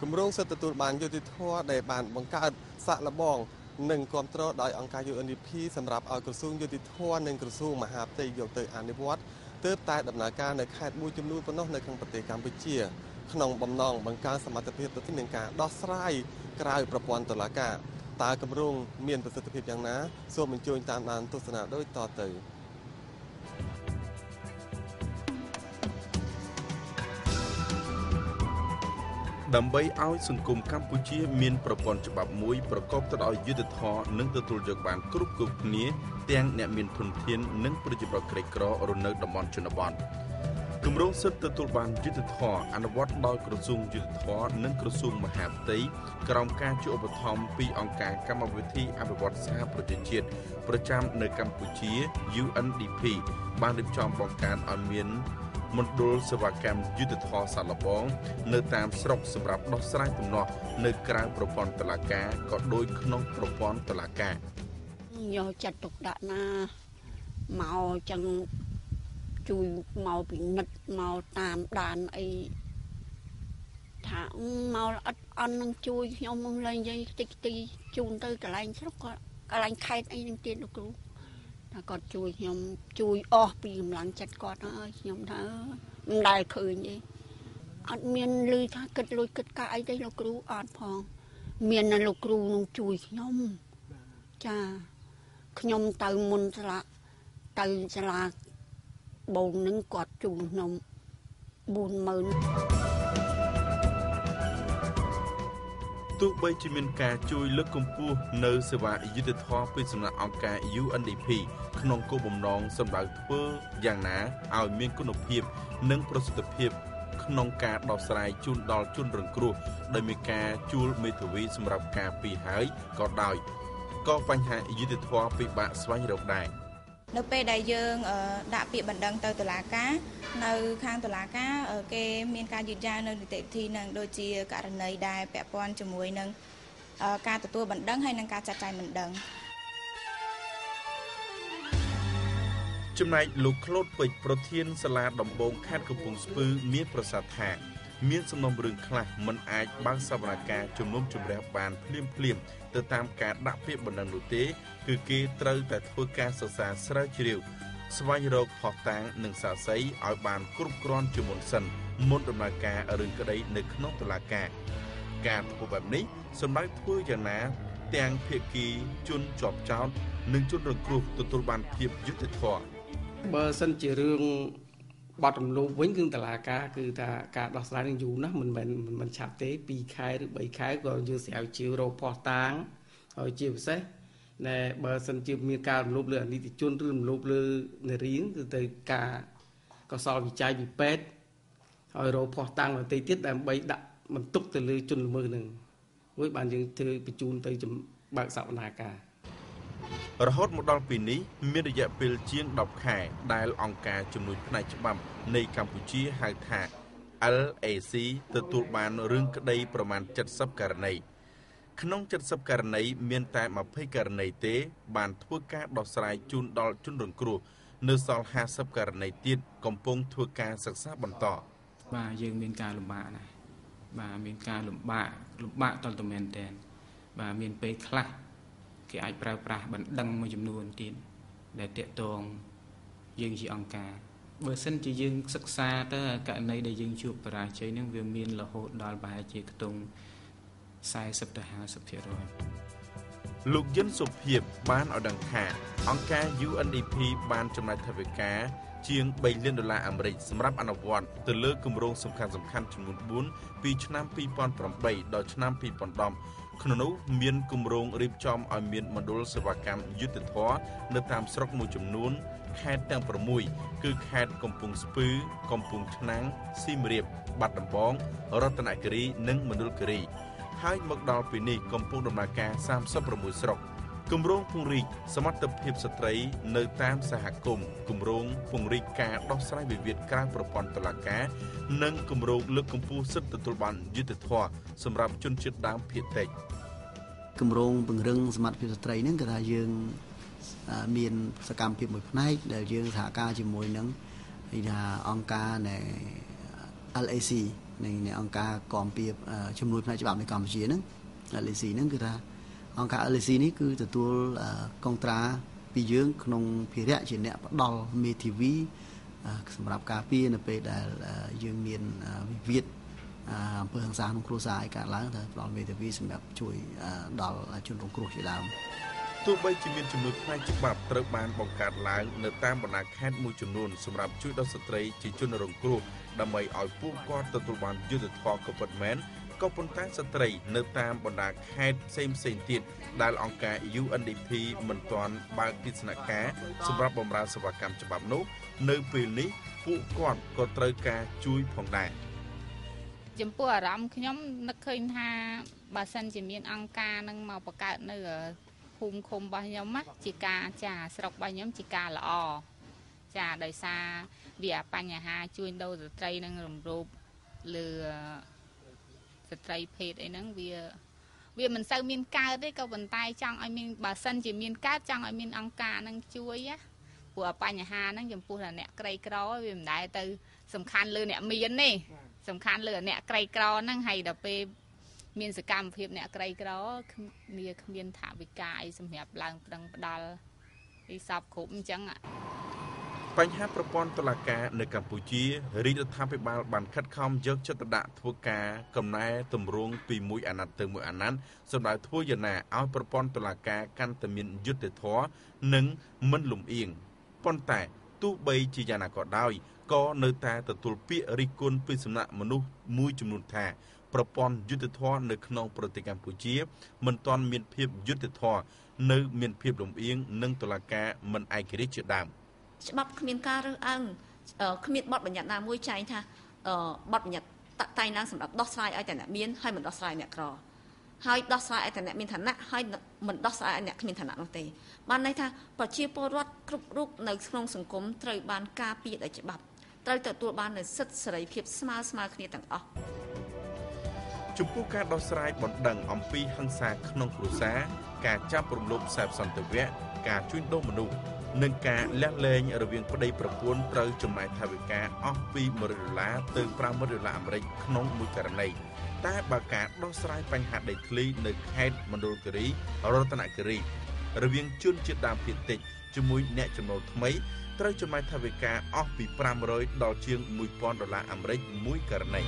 គម្រោងសិទ្ធិទទួលបានយុត្តិធម៌ដែលបានបង្កើតសាក់លបងនិងគ្រប់គ្រងដោយអង្គការ UNDP សម្រាប់ឲ្យក្រសួងយុតិធម៌និងក្រសួងមហាផ្ទៃយកទៅអនុវត្តទើបតែដំណើរការនៅខេត្តមួយចំនួនប៉ុណ្ណោះនៅក្នុងប្រទេសកម្ពុជាក្នុងបំណងបង្កើនសមត្ថភាពទៅនឹងការដោះស្រាយក្រៅប្រព័ន្ធតុលាការតើគម្រោងមានប្រសិទ្ធភាពយ៉ាងណាសូមអញ្ជើញតាមដានទស្សនាដូចតទៅដើម្បីឲ្យសង្គមកម្ពុជាមានប្រព័ន្ធច្បាប់មួយប្រកបទៅដោយយុត្តិធម៌និងទទួលយកបានគ្រប់គ្នាទាំងអ្នកមានធនធាននិងប្រជាពលរដ្ឋក្រីក្ររស់នៅតំបន់ជនបទគម្រោងសិទ្ធិទទួលបានយុត្តិធម៌អនុវត្តដោយក្រសួងយុត្តិធម៌និងក្រសួងមហាផ្ទៃក្រោមការជួយឧបត្ថម្ភពីអង្គការកម្មវិធីអភិវឌ្ឍសហប្រជាជាតិប្រចាំនៅកម្ពុជា UNDP បានរៀបចំបង្កើតឲ្យមានមណ្ឌលសេវាកម្មយុត្តិធម៌សាកល្បងនៅតាមស្រុកសម្រាប់ដោះស្រាយទំនាស់នៅក្រៅប្រព័ន្ធតុលាការក៏ដូចក្នុងប្រព័ន្ធតុលាការយកចាត់ទុកដាក់ណាមកចឹងជួយមកពិនិត្យមកតាមដានអីថាមកអត់អន់នឹងជួយខ្ញុំមកលេងនិយាយតិចទីជូនទៅកន្លែងស្រុកក៏កន្លែងខេត្តអីនឹងទៀតលោកគ្រូថាគាត់ជួយខ្ញុំជួយអស់ពីកម្លាំងចិត្តគាត់ហើយខ្ញុំថាមិនដែលឃើញទេអត់មានឮថាគិតលួចគិតកាអីទេលោកគ្រូអត់ផងមានតែលោកគ្រូនឹងជួយខ្ញុំចាខ្ញុំទៅមុនស្លាកទៅស្លាកបងនឹងគាត់ជូនខ្ញុំ40000ទោះបីជាមានការជួយលើកកម្ពស់នៅសេវាយុត្តិធម៌ពីសំណាក់អង្គការ UNDP ក្នុងគោលបំណងសម្ដៅធ្វើយ៉ាងណាឲ្យមានគុណភាពនិងប្រសិទ្ធភាពក្នុងការដោះស្រាយជូនដល់ជនរងគ្រោះដោយមានការជួលមេធាវីសម្រាប់ការពីហើយក៏ដោយក៏បញ្ហាយុត្តិធម៌ពិបាកស្វែងរកដែរនៅពេលដែលយើងដាក់ពាក្យបណ្ដឹងទៅតុលាការនៅខាងតុលាការគេមានការយឺតយ៉ាវនៅនីតិវិធីនឹងដូចជាករណីដែលពាក់ព័ន្ធជាមួយនឹងការទទួលបណ្ដឹងហើយនិងការចាត់ចែងបណ្ដឹងចំណែកលោកក្លូតពេជ្រប្រធានសាលាដំបងខេត្តកំពង់ស្ពឺមានប្រសាសន៍ថាមានសំណុំរឿងខ្លះមិនអាចបើកសវនកម្មជំនុំជម្រះបានភ្លាមទៅតាមការដាក់ពាក្យបណ្ដឹងនោះទេគឺគេត្រូវតែធ្វើការសិក្សាស្រាវជ្រាវស្វែងរកភស្តុតាងនិងសាក្សីឲ្យបានគ្រប់គ្រាន់ជាមុនសិនមុនដំណើរការរឿងក្តីនៅក្នុងតុលាការការធ្វើបែបនេះសម្ដៅធ្វើយ៉ាងណាទាំងភាគីជនជាប់ចោទនិងជនរងគ្រោះទទួលបានភាពយុត្តិធម៌បើសិនជារឿងបាត់រំលោភវិញគឺតុលាការគឺថាការដោះស្រាយនឹងយូរណាស់មិនឆាប់ទេ2ខែឬ3ខែក៏យើងស្រាវជ្រាវរកភស្តុតាងហើយជាពិសេសណែបើសិនជាមានការរំលោភលើអនិច្ចជនឬរំលោភលើនារីគឺទៅការកសលវិច័យពីពេទ្យហើយរកភស្តុតាងដទៃទៀតដើម្បីដាក់បន្ទុកទៅលើជនល្មើសនឹងរួចបានយើងធ្វើបញ្ជូនទៅបើកសវនាការរហូតមកដល់ពេលនេះមានរយៈពេលជាង10ខែដែលអង្គការជំនួយផ្នែកច្បាប់នៃកម្ពុជាហៅថា LAC ទទួលបានរឿងក្តីប្រមាណ70ករណីក្នុង70ករណីមានតែ20ករណីទេបានធ្វើការដោះស្រាយជូនដល់ជនរងគ្រោះនៅសល់50ករណីទៀតកំពុងធ្វើការសិក្សាបន្តបាទយើងមានការលំបាកណាស់បាទមានការលំបាកតលមែនតែនបាទមានពេលខ្លះគេអាចប្រើប្រាស់បណ្ដឹងមួយចំនួនទៀតដែលតាក់ទងយើងជាអង្គការបើសិនជាយើងសិក្សាទៅករណីដែលយើងជួបបរាជ័យនឹងវាមានរហូតដល់ប្រហែលជាខ្ទង់40ទៅ50%លោកយិនសុភាពបានឲ្យដឹងថាអង្គការ UNDP បានចំណាយថវិកាជាង$3 លានសម្រាប់អនុវត្តទៅលើគម្រោងសំខាន់ចំនួន4ពីឆ្នាំ2008ដល់ឆ្នាំ2010ក្នុងនោះមានគម្រោងរៀបចំឲ្យមានមណ្ឌលសេវាកម្មយុត្តិធម៌នៅតាមស្រុកមួយចំនួនខេត្តទាំង6គឺខេត្តកំពង់ស្ពឺកំពង់ឆ្នាំងសៀមរាបបាត់ដំបងរតនគិរីនិងមណ្ឌលគិរីហើយមកដល់ពេលនេះកំពុងដំណើរការ36ស្រុកគម្រោងពង្រីកសមត្ថភាពស្ត្រីនៅតាមសហគមន៍គម្រោងពង្រីកការដោះស្រាយវិវាទក្រៅប្រព័ន្ធតុលាការនិងគម្រោងលើកកម្ពស់សិទ្ធិទទួលបានយុត្តិធម៌សម្រាប់ជនជាតិដើមភាគតិចគម្រោងពង្រឹងសមត្ថភាពស្ត្រីហ្នឹងគឺថាយើងមានសកម្មភាពមួយផ្នែកដែលយើងសហការជាមួយនឹងថាអង្គការនៃ LAC នៃអង្គការគាំពៀបជំនួយផ្នែកច្បាប់នៅកម្ពុជាហ្នឹង LAC ហ្នឹងគឺថាអង្គការ LAC នេះគឺទទួលកុងត្រាពីយើងក្នុងភារៈជាអ្នកផ្ដល់មេធាវីសម្រាប់ការពារនៅពេលដែលយើងមានវិវាទអំពើហិង្សាក្នុងគ្រួសារឲ្យកើតឡើងទៅផ្ដល់មេធាវីសម្រាប់ជួយដល់ជនរងគ្រោះជាដើម ទោះបីជាមានជំនួយផ្នែកច្បាប់ត្រូវបានបង្កើតឡើងនៅតាមបណ្ដាខេត្តមួយចំនួនសម្រាប់ជួយដល់ស្ត្រីជាជនរងគ្រោះដើម្បីឲ្យពួកគាត់ទទួលបានយុត្តិធម៌ក៏ពិតមែនក៏ប៉ុន្តែស្ត្រីនៅតាមបណ្ដាខេត្តផ្សេងៗទៀតដែលអង្គការ UNDP មិនទាន់បើកទស្សនការសម្រាប់បម្រើសេវាកម្មច្បាប់នោះនៅពេលនេះពួកគាត់ក៏ត្រូវការជួយផងដែរ ចំពោះអារម្មណ៍ខ្ញុំនឹកឃើញថាបើសិនជាមានអង្គការនឹងមកបង្កើតនៅភូមិឃុំរបស់ខ្ញុំជាការចាស្រុករបស់ខ្ញុំជាការល្អចាដោយសារវាបញ្ហាជួញដូរស្ត្រីនឹងរំលោភលើស្ត្រីភេទអីហ្នឹងវាមិនសូវមានកើតទេក៏ប៉ុន្តែចង់ឲ្យមានបើសិនជាមានកើតចង់ឲ្យមានអង្គការនឹងជួយព្រោះបញ្ហាហ្នឹងចំពោះអ្នកក្រីក្រវាមិនដែលទៅសំខាន់លើអ្នកមានទេសំខាន់លើអ្នកក្រីក្រហ្នឹងហើយដល់ពេលមានសកម្មភាពអ្នកក្រីក្រគ្នាគ្មានថវិកាអីសម្រាប់ឡើងប្រឹងផ្ដាល់ពីសពគ្រប់អញ្ចឹង បញ្ហាប្រព័ន្ធតុលាការនៅកម្ពុជារាជរដ្ឋាភិបាលបានខិតខំយកចិត្តទុកដាក់ធ្វើការកំណែតម្រង់ពីមួយអាណត្តិទៅមួយអាណត្តិសម្រាប់ធ្វើយ៉ាងណាឲ្យប្រព័ន្ធតុលាការកាន់តែមានយុត្តិធម៌និងមិនលំអៀងប៉ុន្តែទោះបីជាយ៉ាងណាក៏ដោយក៏នៅតែទទួលពាក្យរិះគន់ពីសំណាក់មនុស្សមួយចំនួនថាប្រព័ន្ធយុត្តិធម៌នៅក្នុងប្រទេសកម្ពុជាមិនទាន់មានភាពយុត្តិធម៌នៅមានភាពលំអៀងនិងតុលាការមិនឯករាជ្យជាដើម ច្បាប់គ្មានការរើសអើងគ្មានបទបញ្ញត្តិណាមួយចែងថាបទបញ្ញត្តិតាក់តែងឡើងសម្រាប់ដោះស្រាយឲ្យតែអ្នកមានហើយមិនដោះស្រាយអ្នកក្រហើយដោះស្រាយឲ្យតែអ្នកមានឋានៈហើយមិនដោះស្រាយឲ្យអ្នកគ្មានឋានៈនោះទេបានន័យថាប្រជាពលរដ្ឋគ្រប់រូបនៅក្នុងសង្គមត្រូវបានការពារដោយច្បាប់ត្រូវទទួលបាននូវសិទ្ធិសេរីភាពស្មើគ្នាទាំងអស់ ចំពោះការដោះស្រាយបណ្ដឹងអំពីហិង្សាក្នុងគ្រួសារការចាប់រំលោភសេពសន្តិវៈការជួញដូរមនុស្សនិងការលាក់លែងរវាងប្តីប្រពន្ធត្រូវចំណាយថវិកាអស់ពី$100ទៅ$500អាមេរិកក្នុងមួយករណីតែបើការដោះស្រាយបញ្ហាដីធ្លីនៅខេត្តមណ្ឌលគិរីរតនគិរីរវាងជនជាតិដើមភាគតិចជាមួយអ្នកចំណូលថ្មីត្រូវចំណាយថវិកាអស់ពី$500ដល់ជាង$1000អាមេរិកមួយករណី